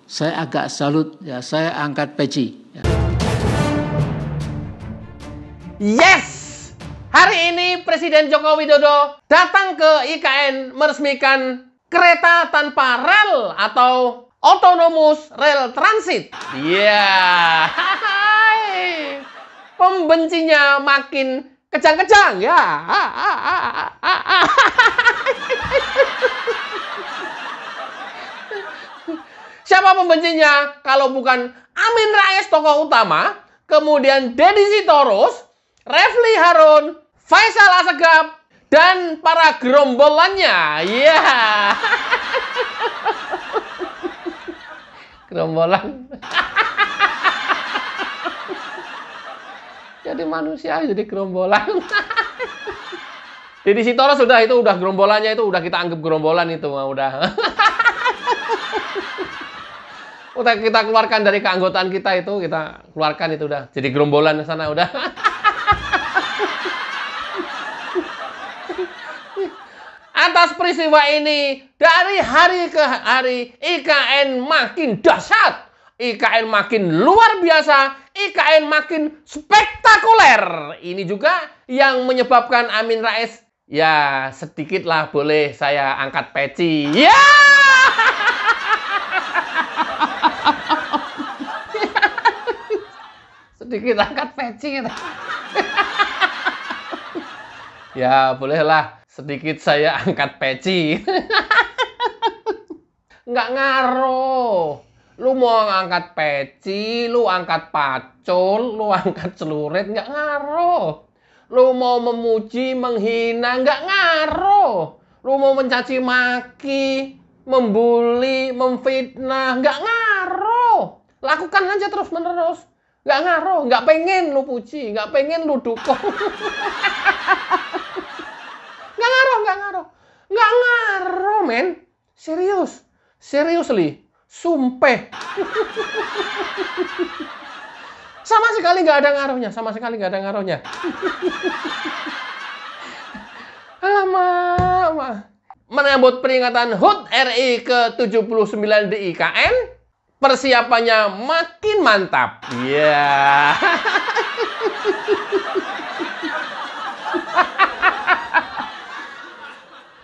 saya agak salut, ya, saya angkat peci. Ya. Yes! Hari ini Presiden Joko Widodo datang ke IKN meresmikan kereta tanpa rel atau autonomous rail transit. Iya. Pembencinya makin kejang-kejang ya. Siapa pembencinya? Kalau bukan Amin Rais tokoh utama, kemudian Deddy Sitorus, Refly Harun, Faisal Assegaf, dan para gerombolannya. Iya. Gerombolan. Jadi manusia jadi gerombolan. Deddy Sitorus sudah gerombolannya itu udah kita anggap gerombolan itu udah. Udah kita keluarkan dari keanggotaan kita itu, kita keluarkan itu udah jadi gerombolan di sana udah. Atas peristiwa ini dari hari ke hari IKN makin dahsyat, IKN makin luar biasa, IKN makin spektakuler. Ini juga yang menyebabkan Amin Rais ya sedikitlah boleh saya angkat peci. Ya. Sedikit angkat peci kita. Ya, bolehlah sedikit saya angkat peci. Nggak ngaruh. Lu mau angkat peci, lu angkat pacul, lu angkat celurit, nggak ngaruh. Lu mau memuji, menghina, nggak ngaruh. Lu mau mencaci maki, membuli, memfitnah, nggak ngaruh. Lakukan aja terus-menerus. Nggak ngaruh, nggak pengen lu puji, nggak pengen lu dukung. Nggak ngaruh, men. Serius. Seriously. Sumpah. Sama sekali nggak ada ngaruhnya. Alamak. Menyambut peringatan HUT RI ke-79 di IKN, persiapannya makin mantap. Iya.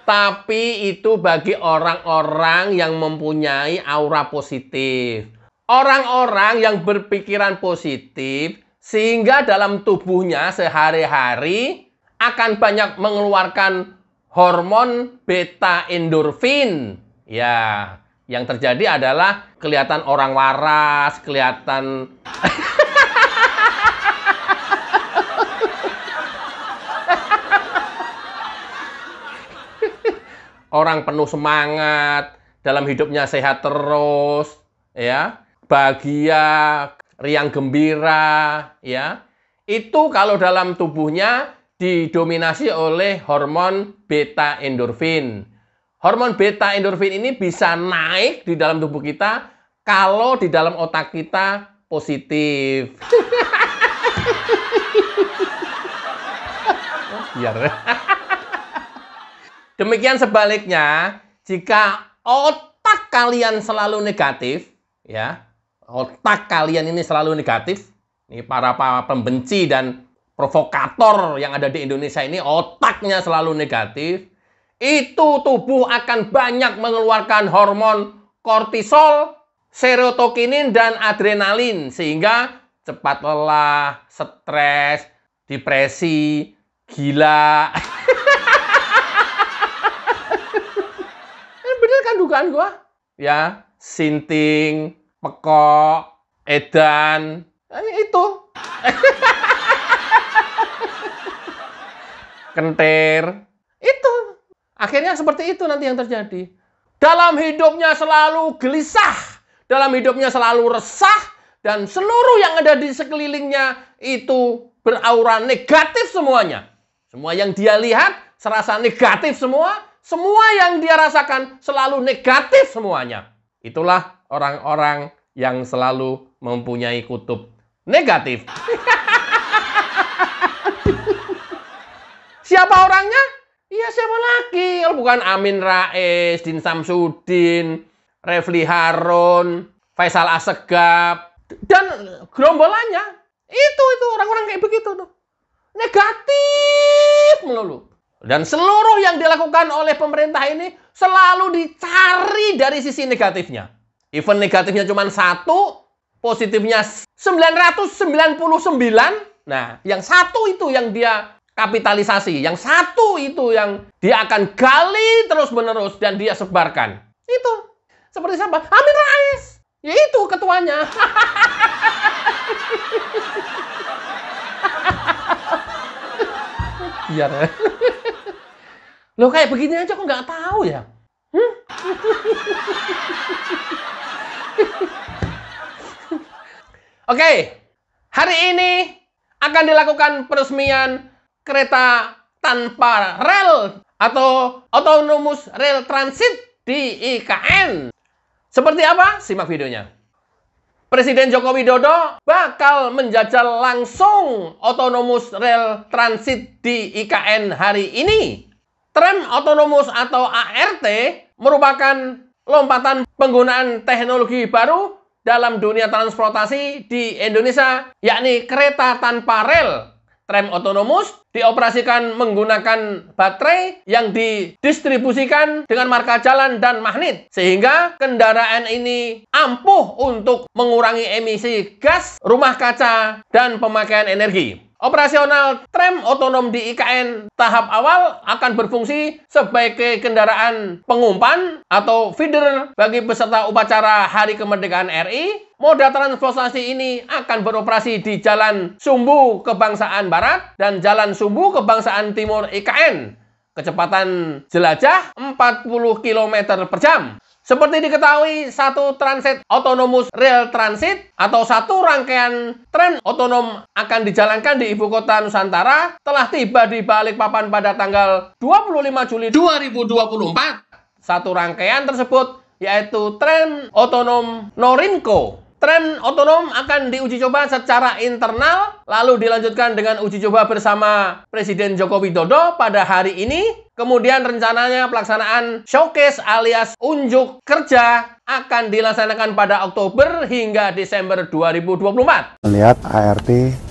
Tapi itu bagi orang-orang yang mempunyai aura positif. Orang-orang yang berpikiran positif sehingga dalam tubuhnya sehari-hari akan banyak mengeluarkan hormon beta endorfin. Ya, yang terjadi adalah kelihatan orang waras, kelihatan orang penuh semangat, dalam hidupnya sehat terus, ya, bahagia, riang gembira, ya. Itu kalau dalam tubuhnya didominasi oleh hormon beta endorfin. Hormon beta endorfin ini bisa naik di dalam tubuh kita kalau di dalam otak kita positif. Biar. Demikian sebaliknya, jika otak kalian selalu negatif, ya, otak kalian ini selalu negatif, ini para pembenci dan provokator yang ada di Indonesia ini otaknya selalu negatif, itu tubuh akan banyak mengeluarkan hormon kortisol, serotokinin, dan adrenalin, sehingga cepat lelah, stres, depresi, gila. Bener kan dugaan gua? Ya, sinting, pekok, edan, itu. Kentir, itu. Akhirnya seperti itu nanti yang terjadi. Dalam hidupnya selalu gelisah, dalam hidupnya selalu resah, dan seluruh yang ada di sekelilingnya itu beraura negatif semuanya. Semua yang dia lihat serasa negatif semua. Semua yang dia rasakan selalu negatif semuanya. Itulah orang-orang yang selalu mempunyai kutub negatif. Siapa orangnya? Iya, siapa lagi? Kalau bukan Amin Rais, Din Samsudin, Refly Harun, Faisal Assegaf, dan gerombolannya. Itu orang-orang kayak begitu tuh. Negatif melulu. Dan seluruh yang dilakukan oleh pemerintah ini selalu dicari dari sisi negatifnya. Even negatifnya cuma 1, positifnya 999. Nah, yang 1 itu yang dia kapitalisasi. Yang 1 itu yang dia akan gali terus-menerus dan dia sebarkan. Itu. Seperti siapa? Amin Rais. Ya itu ketuanya. Biar. Loh kayak begini aja kok nggak tahu ya? Oke, hari ini akan dilakukan peresmian kereta tanpa rel atau Autonomous Rail Transit di IKN. Seperti apa? Simak videonya. Presiden Joko Widodo bakal menjajal langsung Autonomous Rail Transit di IKN hari ini. Tram otonomus atau ART merupakan lompatan penggunaan teknologi baru dalam dunia transportasi di Indonesia, yakni kereta tanpa rel. Tram otonomus dioperasikan menggunakan baterai yang didistribusikan dengan marka jalan dan magnet, sehingga kendaraan ini ampuh untuk mengurangi emisi gas rumah kaca dan pemakaian energi. Operasional tram otonom di IKN tahap awal akan berfungsi sebagai kendaraan pengumpan atau feeder bagi peserta upacara Hari Kemerdekaan RI. Moda transportasi ini akan beroperasi di Jalan Sumbu Kebangsaan Barat dan Jalan Sumbu Kebangsaan Timur IKN. Kecepatan jelajah 40 km per jam. Seperti diketahui, satu transit Autonomous Rail Transit atau satu rangkaian tram otonom akan dijalankan di Ibu Kota Nusantara telah tiba di Balikpapan pada tanggal 25 Juli 2024. Satu rangkaian tersebut yaitu tram otonom Norinco. Tram otonom akan diuji coba secara internal, lalu dilanjutkan dengan uji coba bersama Presiden Joko Widodo pada hari ini. Kemudian rencananya pelaksanaan showcase alias unjuk kerja akan dilaksanakan pada Oktober hingga Desember 2024. Melihat ART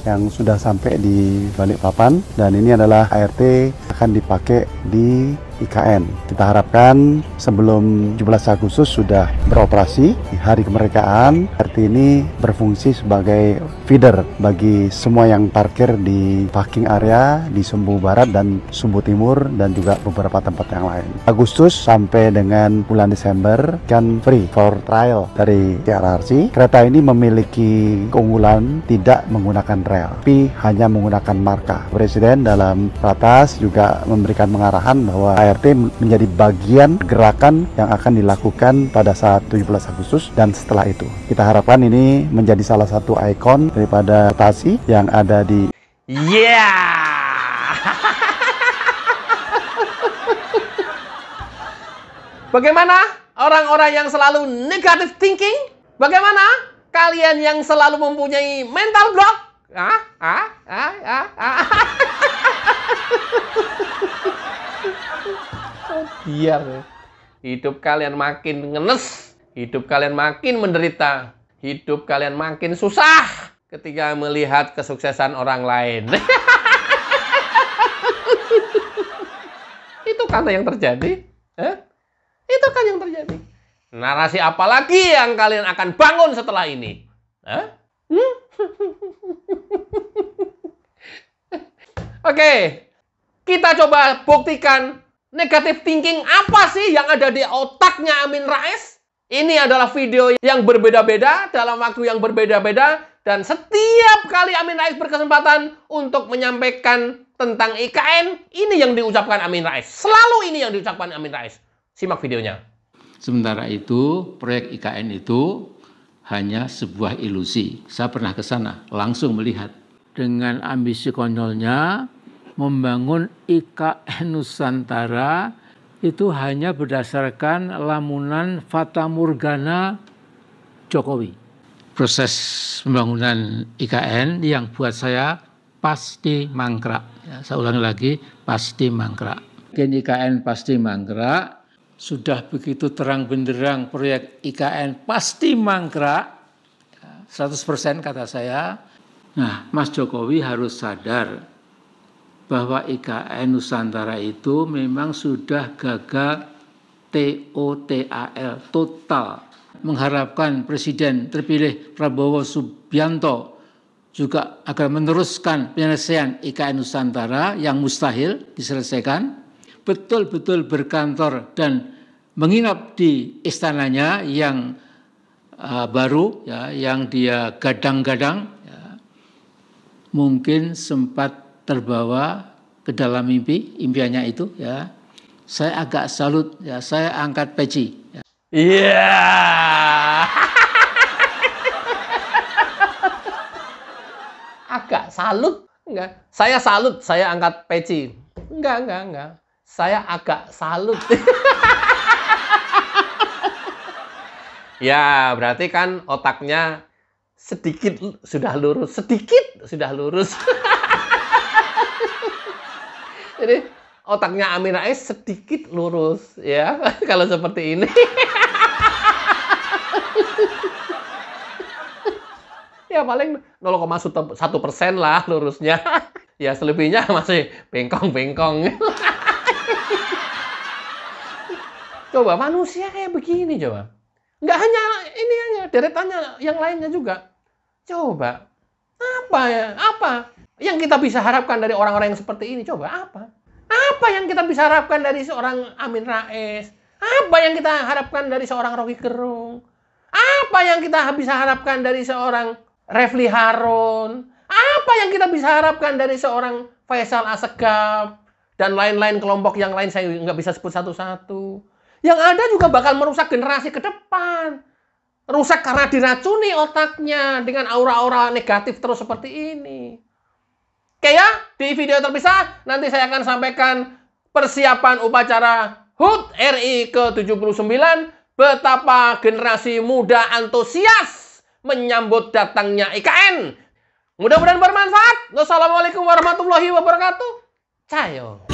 yang sudah sampai di Balikpapan, dan ini adalah ART akan dipakai di IKN. Kita harapkan sebelum 17 Agustus sudah beroperasi di Hari Kemerdekaan. ART ini berfungsi sebagai feeder bagi semua yang parkir di parking area di Sumbu Barat dan Sumbu Timur dan juga beberapa tempat yang lain. Agustus sampai dengan bulan Desember kan free for trial dari TRRC. Kereta ini memiliki keunggulan tidak menggunakan rel, tapi hanya menggunakan marka. Presiden dalam ratas juga memberikan pengarahan bahwa ART menjadi bagian gerakan yang akan dilakukan pada saat 17 Agustus dan setelah itu. Kita harapkan ini menjadi salah satu ikon daripada transportasi yang ada di Bagaimana orang-orang yang selalu negative thinking? Bagaimana kalian yang selalu mempunyai mental block? Biar hidup kalian makin ngenes, hidup kalian makin menderita, hidup kalian makin susah ketika melihat kesuksesan orang lain. Itu kan yang terjadi. Itu kan yang terjadi. Narasi apa lagi yang kalian akan bangun setelah ini? Oke, kita coba buktikan negative thinking apa sih yang ada di otaknya Amin Rais. Ini adalah video yang berbeda-beda dalam waktu yang berbeda-beda, dan setiap kali Amin Rais berkesempatan untuk menyampaikan tentang IKN, ini yang diucapkan Amin Rais. Selalu ini yang diucapkan Amin Rais. Simak videonya. Sementara itu, proyek IKN itu hanya sebuah ilusi. Saya pernah ke sana, langsung melihat. Dengan ambisi konyolnya, membangun IKN Nusantara itu hanya berdasarkan lamunan Fata Morgana Jokowi. Proses pembangunan IKN yang buat saya pasti mangkrak. Ya, saya ulangi lagi, pasti mangkrak. IKN pasti mangkrak sudah begitu terang benderang proyek IKN pasti mangkrak, 100% kata saya. Nah, Mas Jokowi harus sadar bahwa IKN Nusantara itu memang sudah gagal TOTAL, total. Mengharapkan Presiden terpilih Prabowo Subianto juga agar meneruskan penyelesaian IKN Nusantara yang mustahil diselesaikan, betul-betul berkantor dan menginap di istananya yang baru, ya, yang dia gadang-gadang, ya, mungkin sempat terbawa ke dalam mimpi, impiannya itu, ya. Saya agak salut, ya, saya angkat peci. Ya. Iya. Agak salut? Enggak. Saya salut, saya angkat peci. Enggak. Saya agak salut. Ya, berarti kan otaknya sedikit sudah lurus. Jadi otaknya Amin Rais sedikit lurus, ya. Kalau seperti ini. Ya paling 0,1% lah lurusnya. Ya selebihnya masih bengkong-bengkong. Coba manusia kayak begini coba. Nggak hanya ini aja, deretannya yang lainnya juga. Coba. Apa yang kita bisa harapkan dari orang-orang yang seperti ini? Coba apa? Apa yang kita bisa harapkan dari seorang Amin Rais? Apa yang kita harapkan dari seorang Rocky Gerung? Apa yang kita bisa harapkan dari seorang Refli Harun? Apa yang kita bisa harapkan dari seorang Faisal Assegaf? Dan lain-lain kelompok yang lain saya nggak bisa sebut satu-satu. Yang ada juga bakal merusak generasi ke depan. Rusak karena diracuni otaknya dengan aura-aura negatif terus seperti ini. Oke ya, di video terpisah nanti saya akan sampaikan persiapan upacara HUT RI ke-79, betapa generasi muda antusias menyambut datangnya IKN. Mudah-mudahan bermanfaat. Wassalamualaikum warahmatullahi wabarakatuh. Cayo.